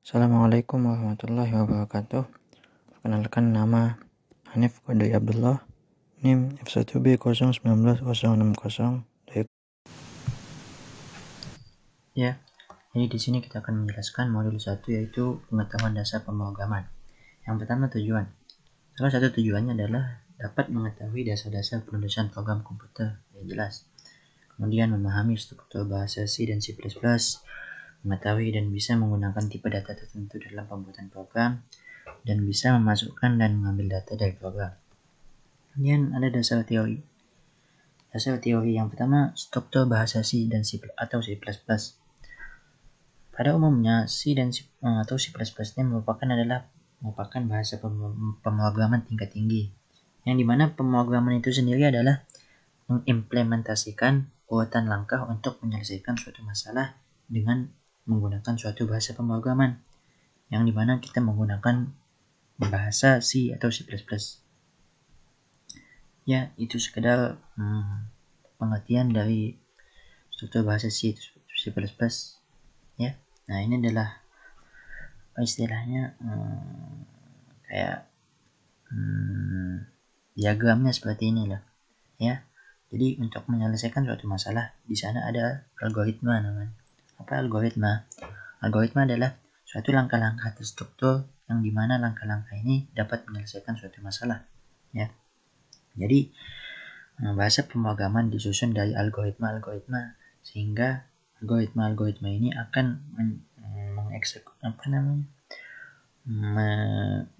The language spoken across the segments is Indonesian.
Assalamualaikum warahmatullahi wabarakatuh. Perkenalkan, nama Hanif Qadri Abdullah, NIM F1B019060. Ya, jadi di sini kita akan menjelaskan modul 1, yaitu pengetahuan dasar pemrograman. Yang pertama, tujuan. Salah satu tujuannya adalah dapat mengetahui dasar-dasar penulisan program komputer yang jelas. Kemudian memahami struktur bahasa C dan C++, mengetahui dan bisa menggunakan tipe data tertentu dalam pembuatan program, dan bisa memasukkan dan mengambil data dari program. Kemudian ada dasar teori. Dasar teori yang pertama, struktur bahasa C dan C atau C++. Pada umumnya, C dan C atau C++ ini merupakan bahasa pemrograman tingkat tinggi, yang dimana pemrograman itu sendiri adalah mengimplementasikan urutan langkah untuk menyelesaikan suatu masalah dengan menggunakan suatu bahasa pemrograman, yang dimana kita menggunakan bahasa C atau C++. Ya, itu sekedar pengertian dari struktur bahasa C atau C++. Ya, nah ini adalah istilahnya kayak diagramnya seperti ini lah. Ya, jadi untuk menyelesaikan suatu masalah, di sana ada algoritma namanya. Apa algoritma? Algoritma adalah suatu langkah-langkah terstruktur yang dimana langkah-langkah ini dapat menyelesaikan suatu masalah. Ya, jadi bahasa pemrograman disusun dari algoritma-algoritma, sehingga algoritma-algoritma ini akan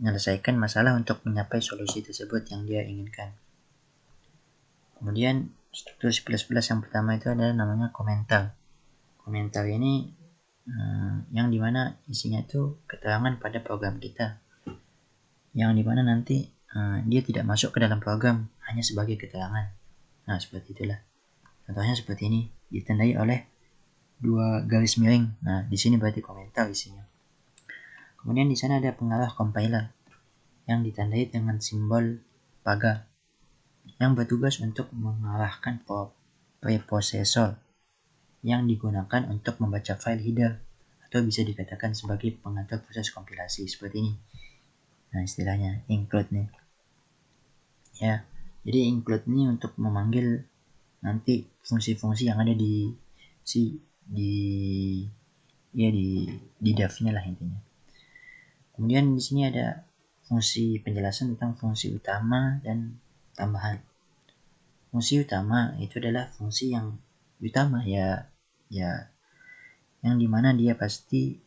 menyelesaikan masalah untuk mencapai solusi tersebut yang dia inginkan. Kemudian struktur C++ yang pertama itu adalah namanya komentar. Komentar ini yang dimana isinya itu keterangan pada program kita, yang dimana nanti dia tidak masuk ke dalam program, hanya sebagai keterangan. Nah, seperti itulah. Contohnya seperti ini, ditandai oleh 2 garis miring. Nah, di sini berarti komentar isinya. Kemudian di sana ada pengarah compiler yang ditandai dengan simbol paga, yang bertugas untuk mengarahkan preprosesor yang digunakan untuk membaca file header, atau bisa dikatakan sebagai pengatur proses kompilasi seperti ini. Nah, istilahnya include nih. Ya, jadi include ini untuk memanggil nanti fungsi-fungsi yang ada di dev-nya lah intinya. Kemudian di sini ada fungsi penjelasan tentang fungsi utama dan tambahan. Fungsi utama itu adalah fungsi yang utama ya yang dimana dia pasti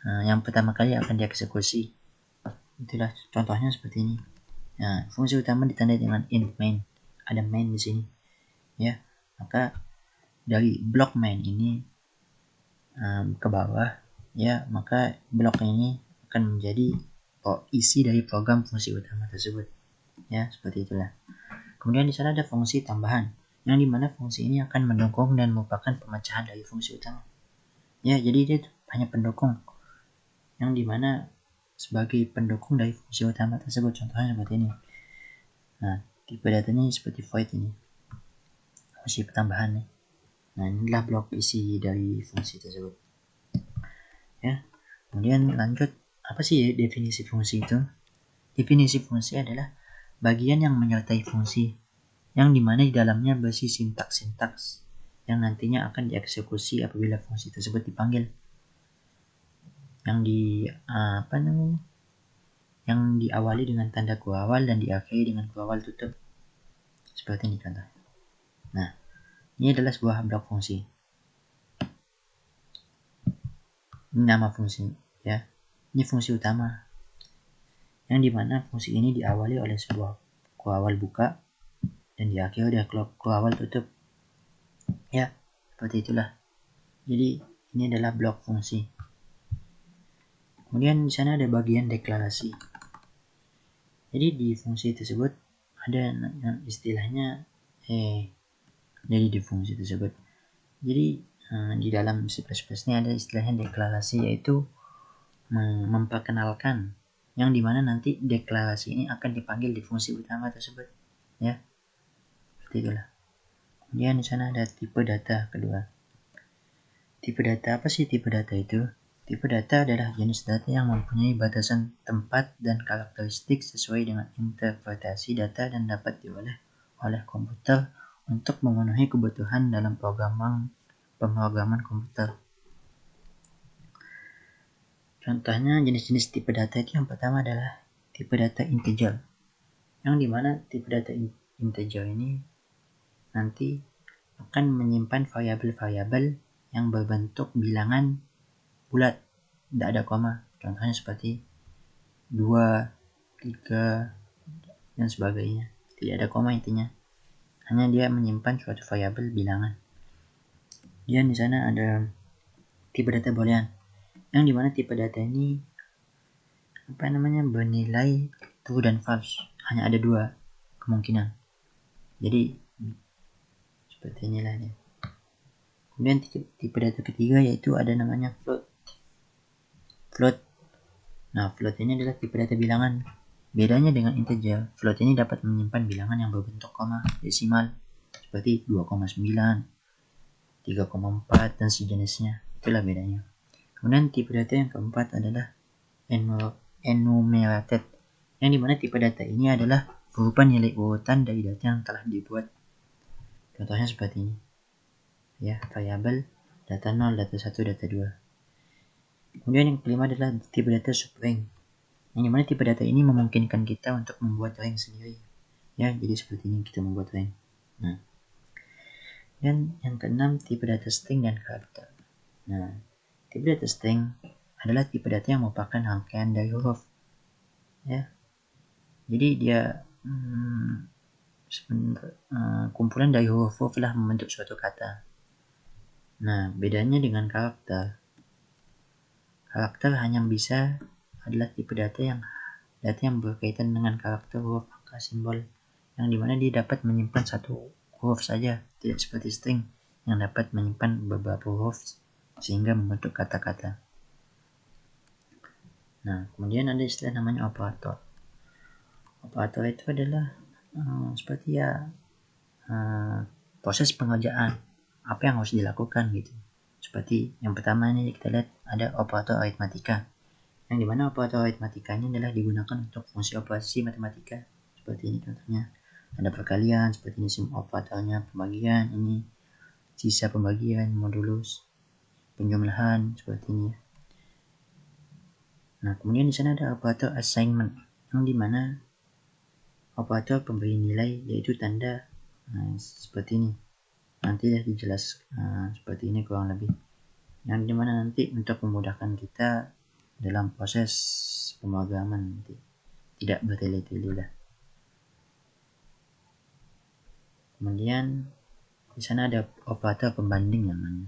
yang pertama kali akan dieksekusi. Itulah contohnya seperti ini. Nah, fungsi utama ditandai dengan int main. Ada main di sini. Ya, maka dari blok main ini ke bawah, ya, maka blok ini akan menjadi isi dari program fungsi utama tersebut. Ya, seperti itulah. Kemudian di sana ada fungsi tambahan, yang dimana fungsi ini akan mendukung dan merupakan pemecahan dari fungsi utama. Ya, jadi dia hanya pendukung, yang dimana sebagai pendukung dari fungsi utama tersebut. Contohnya seperti ini. Nah, tipe datanya seperti void ini, fungsi tambahan nih. Nah, inilah blok isi dari fungsi tersebut. Ya, kemudian lanjut, apa sih definisi fungsi itu? Definisi fungsi adalah bagian yang menyertai fungsi, yang dimana di dalamnya berisi sintaks-sintaks yang nantinya akan dieksekusi apabila fungsi tersebut dipanggil, yang yang diawali dengan tanda kurung awal dan diakhiri dengan kurung awal tutup, seperti ini contoh. Nah, ini adalah sebuah blok fungsi. Ini nama fungsi, ya. Ini fungsi utama, yang dimana fungsi ini diawali oleh sebuah kurung awal buka dan diakhiri oleh kurung awal tutup. Ya, seperti itulah. Jadi ini adalah blok fungsi. Kemudian di sana ada bagian deklarasi. Jadi di fungsi tersebut ada istilahnya jadi di fungsi tersebut. Jadi di dalam C++ ini ada istilahnya deklarasi, yaitu memperkenalkan, yang dimana nanti deklarasi ini akan dipanggil di fungsi utama tersebut. Ya, seperti itulah. Kemudian di sana ada tipe data kedua. Tipe data, apa sih tipe data itu? Tipe data adalah jenis data yang mempunyai batasan tempat dan karakteristik sesuai dengan interpretasi data dan dapat diolah oleh komputer untuk memenuhi kebutuhan dalam pemrograman komputer. Contohnya jenis-jenis tipe data itu yang pertama adalah tipe data integer, yang dimana tipe data integer ini nanti akan menyimpan variabel-variabel yang berbentuk bilangan bulat, tidak ada koma. Contohnya seperti 2, 3, dan sebagainya. Tidak ada koma intinya. Hanya dia menyimpan suatu variabel bilangan. Dan di sana ada tipe data boolean, yang dimana tipe data ini bernilai true dan false. Hanya ada 2 kemungkinan. Jadi seperti inilah dia. Kemudian tipe data ketiga yaitu ada namanya float. Nah, float ini adalah tipe data bilangan. Bedanya dengan integer, float ini dapat menyimpan bilangan yang berbentuk koma, desimal, seperti 2,9, 3,4, dan sejenisnya. Itulah bedanya. Kemudian tipe data yang keempat adalah enumerated, yang dimana tipe data ini adalah berupa nilai urutan dari data yang telah dibuat. Contohnya seperti ini. Ya, variabel data 0, data 1, data 2. Kemudian yang kelima adalah tipe data subring, yang dimana tipe data ini memungkinkan kita untuk membuat ring sendiri. Ya, jadi seperti ini kita membuat ring. Nah, dan yang keenam tipe data string dan karakter. Nah, tipe data string adalah tipe data yang merupakan rangkaian dari huruf. Ya, jadi dia kumpulan dari huruf-huruf lah membentuk suatu kata. Nah, bedanya dengan karakter. Karakter hanya bisa adalah tipe data yang berkaitan dengan karakter, huruf, angka, simbol, yang dimana dia dapat menyimpan satu huruf saja, tidak seperti string yang dapat menyimpan beberapa huruf sehingga membentuk kata-kata. Nah, kemudian ada istilah namanya operator. Operator itu adalah seperti proses pengerjaan apa yang harus dilakukan gitu. Seperti yang pertama ini kita lihat ada operator aritmatika, yang dimana operator aritmatikanya adalah digunakan untuk fungsi operasi matematika. Seperti ini contohnya, ada perkalian, seperti ini sum operatornya, pembagian, ini sisa pembagian, modulus, penjumlahan, seperti ini. Nah, kemudian di sana ada operator assignment, yang dimana operator pemberi nilai yaitu tanda seperti ini. Nanti dijelaskan seperti ini kurang lebih, yang dimana nanti untuk memudahkan kita dalam proses pemrograman nanti tidak bertele-tele lah. Kemudian di sana ada operator pembanding namanya.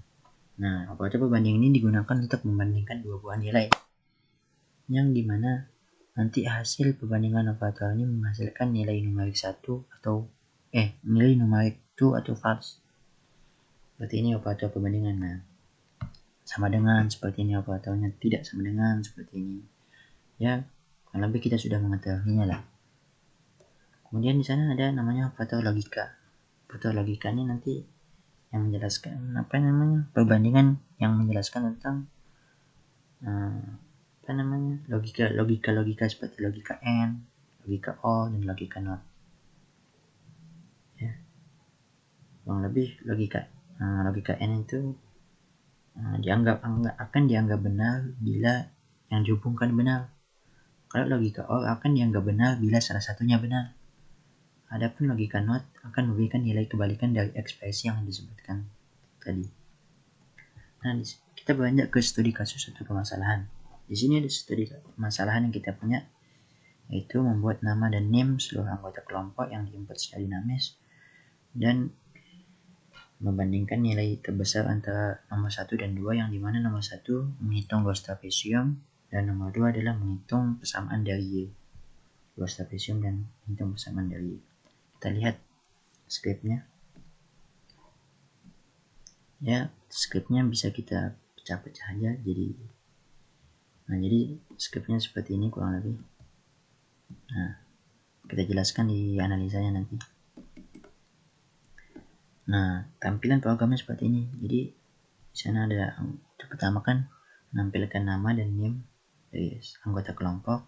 Nah, operator pembanding ini digunakan untuk membandingkan dua buah nilai, yang dimana nanti hasil perbandingan operator ini menghasilkan nilai numerik 1 atau nilai numerik true atau false. Seperti ini operator perbandingan. Nah, sama dengan seperti ini operatornya, tidak sama dengan seperti ini. Ya, kurang lebih kita sudah mengetahuinya lah. Kemudian di sana ada namanya operator logika. Operator logika ini nanti yang menjelaskan perbandingan yang menjelaskan tentang logika seperti logika AND, logika OR, dan logika NOT. Ya, kurang lebih logika AND itu akan dianggap benar bila yang dihubungkan benar. Kalau logika OR akan dianggap benar bila salah satunya benar. Adapun logika NOT akan memberikan nilai kebalikan dari ekspresi yang disebutkan tadi. Nah, kita beranjak ke studi kasus atau permasalahan. Di sini ada studi permasalahan yang kita punya, yaitu membuat nama dan name seluruh anggota kelompok yang diinput secara dinamis dan membandingkan nilai terbesar antara nomor 1 dan 2, yang dimana nomor 1 menghitung Gauss trapesium dan nomor 2 adalah menghitung persamaan dari Y. Gauss trapesium dan menghitung persamaan dari Y. Kita lihat skripnya. Ya, skripnya bisa kita pecah-pecah aja jadi skripnya seperti ini kurang lebih. Nah, kita jelaskan di analisanya nanti. Nah, tampilan programnya seperti ini. Jadi di sana ada pertama kan menampilkan nama dan name dari anggota kelompok,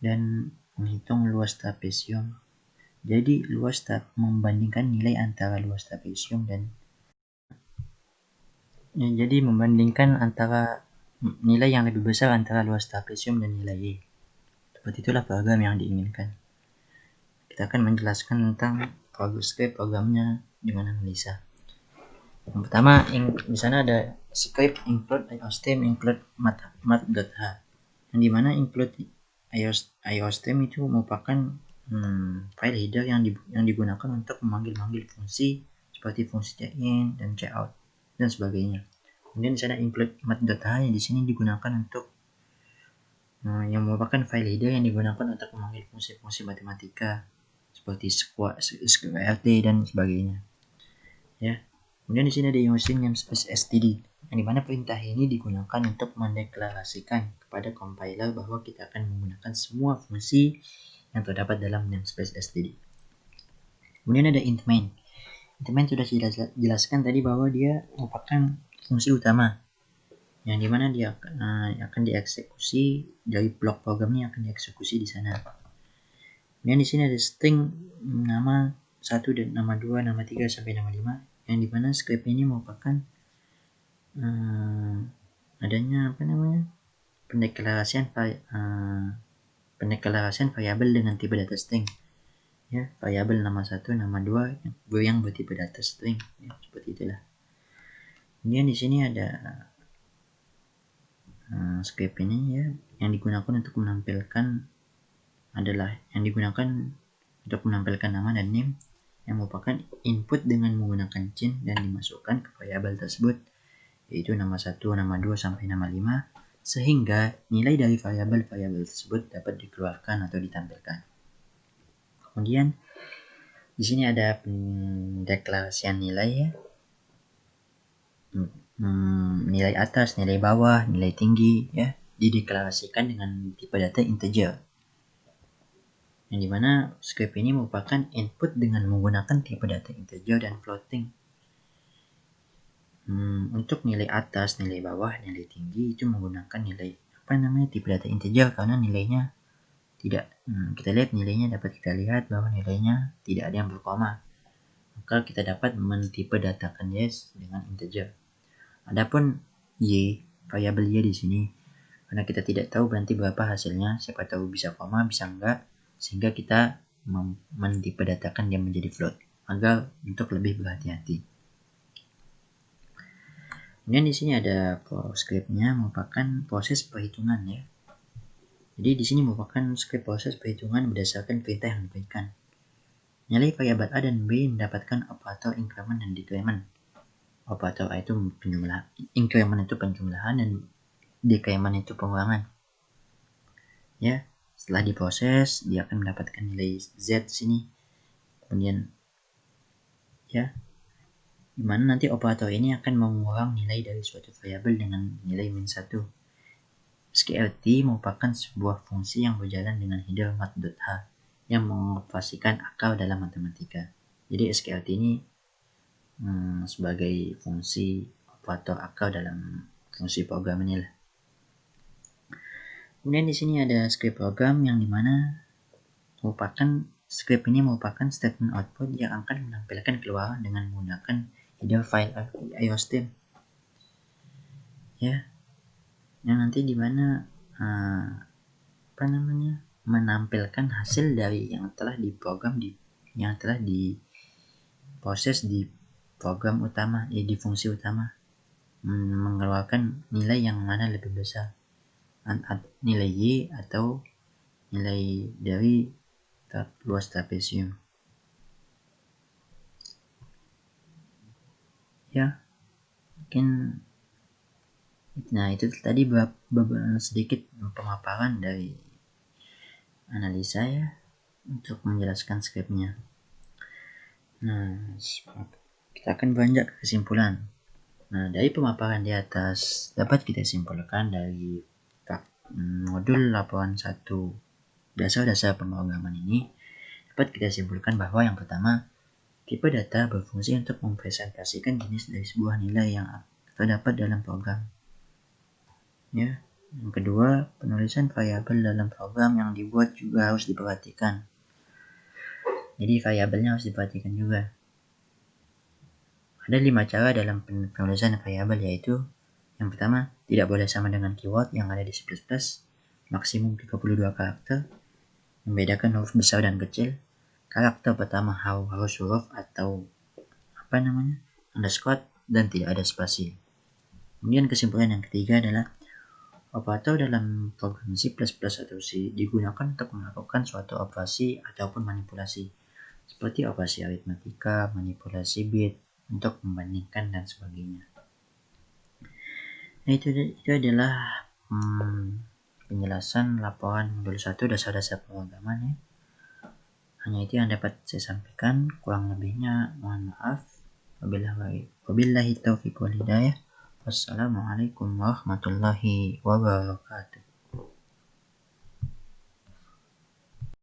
dan menghitung luas trapesium. Jadi membandingkan nilai antara luas trapesium dan membandingkan antara nilai yang lebih besar antara luas trapesium dan nilai Y. Seperti itulah program yang diinginkan. Kita akan menjelaskan tentang script programnya dengan analisa. Yang pertama, di sana ada script include iostream include math.h, yang dimana include iostream itu merupakan file header yang digunakan untuk memanggil fungsi seperti fungsi check-in dan check-out dan sebagainya. Kemudian di sana include math.h yang di sini digunakan untuk yang merupakan file header yang digunakan untuk memanggil fungsi-fungsi matematika seperti sqrt dan sebagainya. Ya. Kemudian di sini ada using namespace std, yang dimana perintah ini digunakan untuk mendeklarasikan kepada compiler bahwa kita akan menggunakan semua fungsi yang terdapat dalam namespace std. Kemudian ada int main. Int main sudah jelaskan tadi bahwa dia merupakan fungsi utama, yang dimana dia akan dieksekusi dari blok programnya, akan dieksekusi di sana. Kemudian di sini ada string nama 1 dan nama 2, nama 3 sampai nama 5, yang dimana script ini merupakan adanya pendeklarasian variabel dengan tipe data string. Ya, variabel nama 1, nama 2 yang bertipe data string, ya, seperti itulah. Kemudian di sini ada script ini, ya, yang digunakan untuk menampilkan nama dan name, yang merupakan input dengan menggunakan chain dan dimasukkan ke variabel tersebut, yaitu nama 1, nama 2 sampai nama 5, sehingga nilai dari variabel-variabel tersebut dapat dikeluarkan atau ditampilkan. Kemudian di sini ada pendeklarasian nilai, ya. Nilai atas, nilai bawah, nilai tinggi, ya, dideklarasikan dengan tipe data integer. Yang dimana script ini merupakan input dengan menggunakan tipe data integer dan floating. Untuk nilai atas, nilai bawah, nilai tinggi itu menggunakan nilai tipe data integer, karena nilainya tidak kita lihat nilainya dapat kita lihat bahwa nilainya tidak ada yang berkoma, maka kita dapat mentipe datakan Y dengan integer. Adapun Y, variabel Y di sini, karena kita tidak tahu nanti berapa hasilnya, siapa tahu bisa koma, bisa enggak, sehingga kita mentipe datakan dia menjadi float agar untuk lebih berhati-hati. Kemudian di sini ada script-nya merupakan proses perhitungan, ya. Jadi di sini merupakan script proses perhitungan berdasarkan perintah yang diberikan. Nilai variabel A dan B mendapatkan operator increment dan decrement. Operator A itu penjumlahan, increment itu penjumlahan, dan decrement itu pengurangan. Ya, setelah diproses dia akan mendapatkan nilai Z sini. Kemudian, ya, dimana nanti operator ini akan mengurang nilai dari suatu variabel dengan nilai -1. sqrt merupakan sebuah fungsi yang berjalan dengan header math.h yang mengoperasikan akal dalam matematika. Jadi sqrt ini sebagai fungsi operator akal dalam fungsi program ini lah. Kemudian di sini ada script program yang dimana script ini merupakan statement output yang akan menampilkan keluaran dengan menggunakan header file iostream, ya, yang nanti dimana menampilkan hasil dari yang telah diproses di program utama, di fungsi utama, mengeluarkan nilai yang mana lebih besar, nilai Y atau nilai dari luas trapesium. Ya, mungkin itu tadi sedikit pemaparan dari analisa, ya, untuk menjelaskan scriptnya. Kita akan beranjak ke kesimpulan. Dari pemaparan di atas dapat kita simpulkan dari modul laporan 1 dasar-dasar pemrograman ini, dapat kita simpulkan bahwa yang pertama, tipe data berfungsi untuk mempresentasikan jenis dari sebuah nilai yang terdapat dalam program. Ya. Yang kedua, penulisan variabel dalam program yang dibuat juga harus diperhatikan. Jadi variabelnya harus diperhatikan juga. Ada 5 cara dalam penulisan variabel, yaitu yang pertama, tidak boleh sama dengan keyword yang ada di C++, maksimum 32 karakter, membedakan huruf besar dan kecil, karakter pertama harus huruf atau underscore, dan tidak ada spasi. Kemudian kesimpulan yang ketiga adalah operator dalam program C++ atau C digunakan untuk melakukan suatu operasi ataupun manipulasi, seperti operasi aritmatika, manipulasi bit, untuk membandingkan dan sebagainya. Nah, itu adalah penjelasan laporan modul 1 dasar-dasar pemrograman ya. Hanya itu yang dapat saya sampaikan, kurang lebihnya mohon maaf. Wabillahi taufiq wal hidayah. Wassalamualaikum warahmatullahi wabarakatuh.